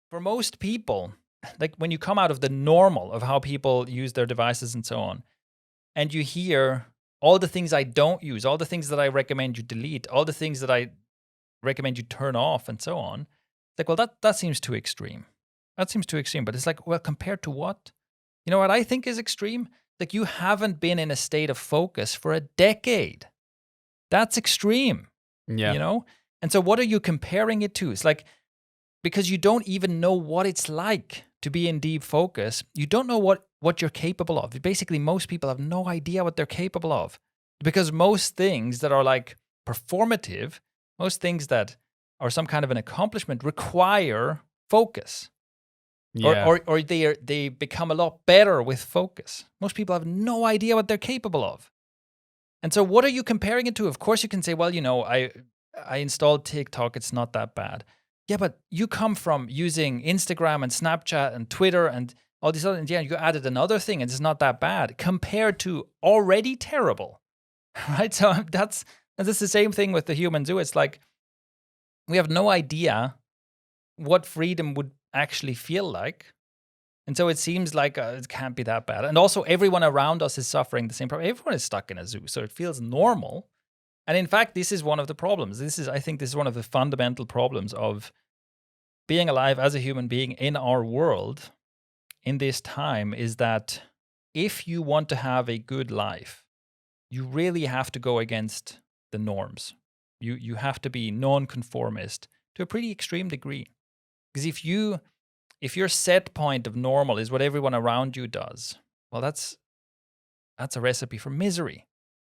for most people, like when you come out of the normal of how people use their devices and so on, and you hear all the things I don't use, all the things that I recommend you delete, all the things that I recommend you turn off and so on, it's like, well, that seems too extreme. That seems too extreme. But it's like, well, compared to what? You know what I think is extreme? Like you haven't been in a state of focus for a decade. That's extreme, Yeah. you know? And so what are you comparing it to? It's like, because you don't even know what it's like to be in deep focus. You don't know what you're capable of. Basically, most people have no idea what they're capable of, because most things that are like performative, most things that are some kind of an accomplishment require focus. Yeah. Or they become a lot better with focus. Most people have no idea what they're capable of. And so what are you comparing it to? Of course you can say, well, I installed TikTok, it's not that bad. Yeah, but you come from using Instagram and Snapchat and Twitter and all these other, and yeah, you added another thing and it's not that bad compared to already terrible. Right? So that's the same thing with the human zoo. It's like we have no idea what freedom would actually feel like. And so it seems like it can't be that bad. And also everyone around us is suffering the same problem. Everyone is stuck in a zoo, so it feels normal. And in fact, this is one of the problems. I think this is one of the fundamental problems of being alive as a human being in our world in this time, is that if you want to have a good life, you really have to go against the norms. You have to be non-conformist to a pretty extreme degree. Because if your set point of normal is what everyone around you does, well, that's a recipe for misery.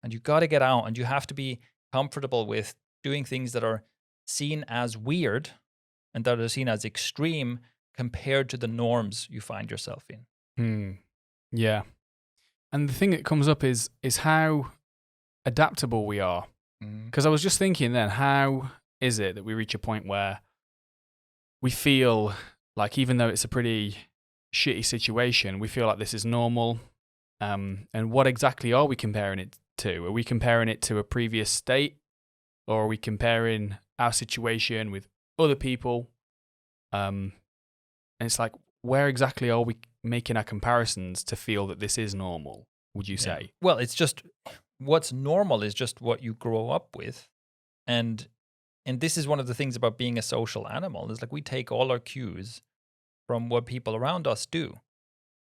And you got to get out, and you have to be comfortable with doing things that are seen as weird and that are seen as extreme compared to the norms you find yourself in. Yeah. And the thing that comes up is how adaptable we are. Because I was just thinking then, how is it that we reach a point where we feel like, even though it's a pretty shitty situation, we feel like this is normal? And what exactly are we comparing it to? Are we comparing it to a previous state? Or are we comparing our situation with other people? And it's like, where exactly are we making our comparisons to feel that this is normal, would you say? Well, it's just, what's normal is just what you grow up with. And this is one of the things about being a social animal, is like we take all our cues from what people around us do.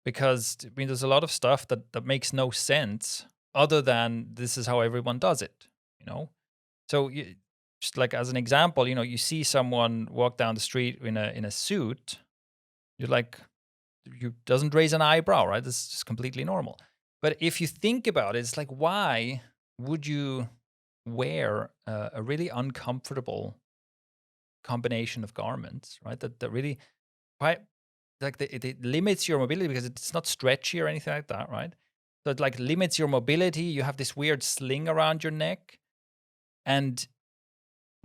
Because I mean, there's a lot of stuff that makes no sense other than this is how everyone does it, So just like as an example, you see someone walk down the street in a suit, you're like, you doesn't raise an eyebrow, right? This is just completely normal. But if you think about it, it's like, why would you wear a really uncomfortable combination of garments, right? That really quite like it limits your mobility because it's not stretchy or anything like that, right? So it like limits your mobility. You have this weird sling around your neck, and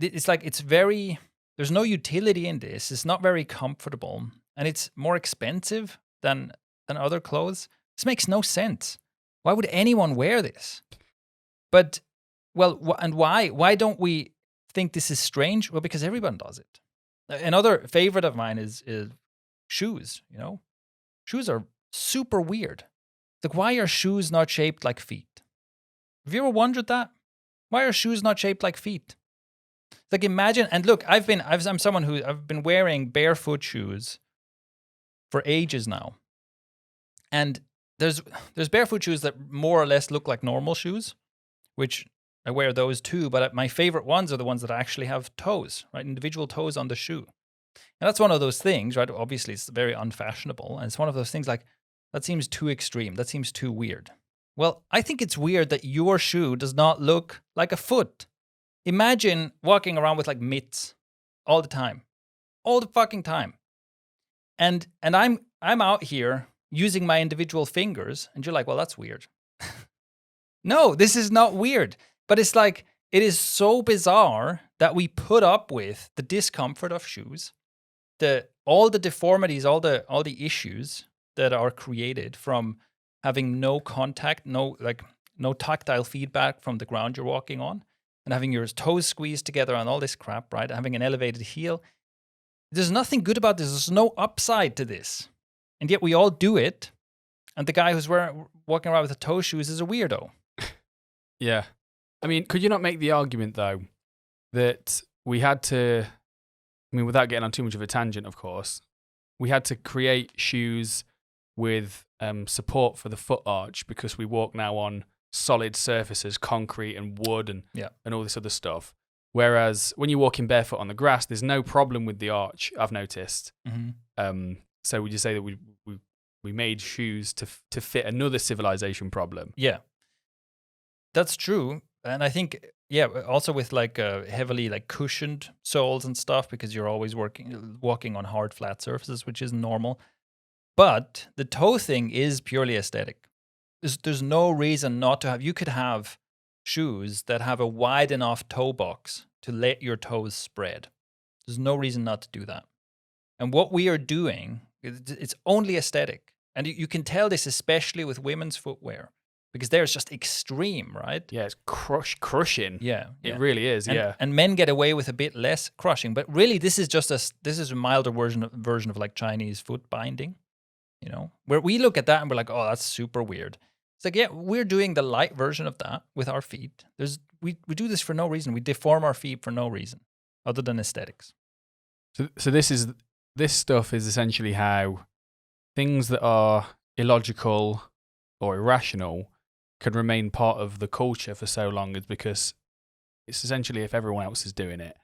it's like there's no utility in this. It's not very comfortable, and it's more expensive than other clothes. This makes no sense. Why would anyone wear this? But and why don't we think this is strange? Well, because everyone does it. Another favorite of mine is shoes. Shoes are super weird. Like, why are shoes not shaped like feet? Have you ever wondered that? Why are shoes not shaped like feet? Like, imagine, and look, I'm someone who I've been wearing barefoot shoes for ages now. And there's barefoot shoes that more or less look like normal shoes, which I wear those too, but my favorite ones are the ones that actually have toes, right? Individual toes on the shoe. And that's one of those things, right? Obviously, it's very unfashionable. And it's one of those things like, that seems too extreme. That seems too weird. Well, I think it's weird that your shoe does not look like a foot. Imagine walking around with like mitts all the time. All the fucking time. And I'm out here using my individual fingers, and you're like, well, that's weird. No, this is not weird. But it's like, it is so bizarre that we put up with the discomfort of shoes, all the deformities, all the issues that are created from having no contact, no tactile feedback from the ground you're walking on, and having your toes squeezed together and all this crap, right? Having an elevated heel. There's nothing good about this. There's no upside to this. And yet we all do it. And the guy who's walking around with the toe shoes is a weirdo. Yeah. I mean, could you not make the argument, though, that we had to, I mean, without getting on too much of a tangent, of course, we had to create shoes with support for the foot arch because we walk now on solid surfaces, concrete and wood and all this other stuff. Whereas when you're walking barefoot on the grass, there's no problem with the arch, I've noticed. Mm-hmm. So would you say that we made shoes to fit another civilization problem? Yeah, that's true. And I think, also with like heavily like cushioned soles and stuff, because you're always walking on hard, flat surfaces, which is normal. But the toe thing is purely aesthetic. There's no reason not to have. You could have shoes that have a wide enough toe box to let your toes spread. There's no reason not to do that. And what we are doing, it's only aesthetic. And you can tell this especially with women's footwear, because there's just extreme, right? Yeah, it's crushing. Yeah. It really is, And men get away with a bit less crushing. But really, this is a milder version of like Chinese foot binding, where we look at that and we're like, oh, that's super weird. It's like, yeah, we're doing the light version of that with our feet. We do this for no reason. We deform our feet for no reason other than aesthetics. So this stuff is essentially how things that are illogical or irrational can remain part of the culture for so long, is because it's essentially if everyone else is doing it,